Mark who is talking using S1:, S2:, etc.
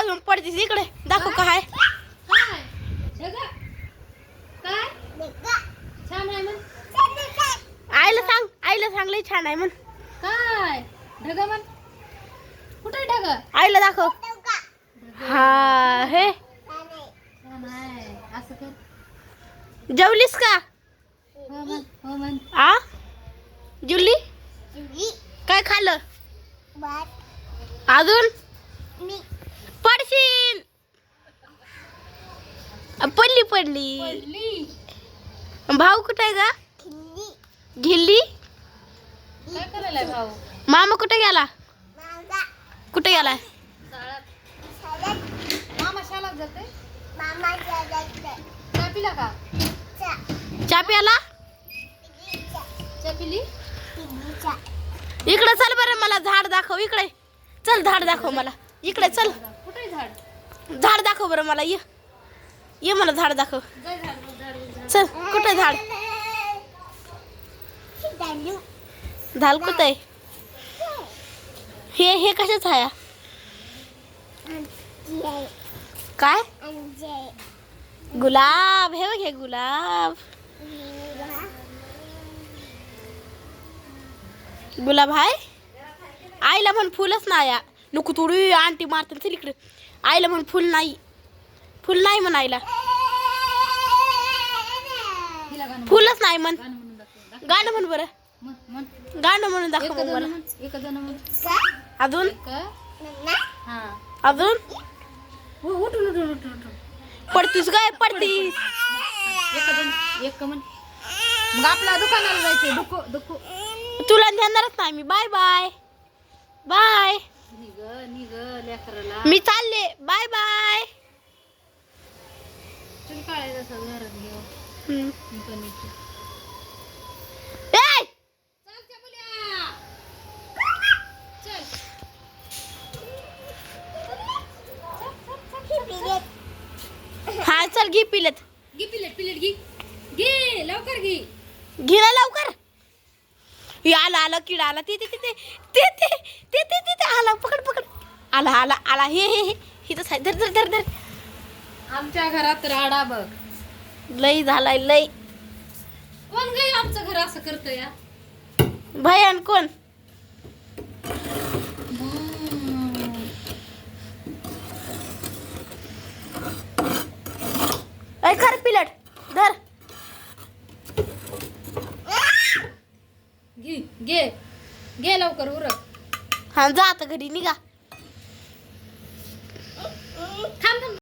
S1: अजून पडतीस इकडे दाखव काय
S2: छान आहे म्हण.
S1: आईला सांग लय छान आहे म्हण.
S2: काय ढग म्हण. कुठे ढग?
S1: आईला दाखव. हा हे
S2: छान आहे. असं कर.
S1: जेवलीस का?
S2: हो म्हण. हो म्हण.
S1: आ जुली काय खाल्लं? अजून पडशील. पडली
S2: पडली.
S1: भाऊ कुठे आहे का? ढिल्ली.
S2: काय करायला भाऊ?
S1: मामा कुठे गेला? कुठे गेलाय?
S2: मामा शाळेत जाते. चहा पिला का?
S1: चहा प्याला?
S2: चहा पिली?
S1: इकडे चल बरं मला झाड दाखव. इकडे चल झाड दाखव मला. इकडे चल
S2: कुठे झाड?
S1: झाड दाखव बरं मला. ये मला झाड दाखव.
S2: जाय झाड.
S1: चल कुठे झाड? झाड कुठे आहे? हे कशाच आहे? काय? गुलाब. हे बघ हे गुलाब. गुलाब आहे. आईला म्हण फुलच नाही. नको थोडी आंटी मारते. चल इकडे. आईला म्हण फुल नाही. फुल नाही म्हण आईला. फुलच नाही म्हण. गाणं म्हण बरं. गाणं म्हणून दाखव मला. अजून अजून पडतीस काय? पडतीस.
S2: मग आपल्या दुकानाला जायचंय. दुखू
S1: तुला नेणारच नाही मी. Bye bye bye.
S2: निघ लेकराला.
S1: मी चालले. Bye bye.
S2: चल काय जसं घरात घेऊ.
S1: ए!
S2: चल मुल्या.
S1: हा चल घे पिलेत.
S2: घे पिलेट घे लवकर घे.
S1: घे ना लवकर. आला किडा आला. ते आला. पकड. आला. हे तस आहे. धर.
S2: आमच्या घरात राडा बघ.
S1: लई झालाय लई.
S2: कोण गई आमचं घर असं करतं या?
S1: भयान कोण? ऐ कर पिलट धर.
S2: घे लवकर उरक.
S1: हा जा आता घरी निघा.
S2: खा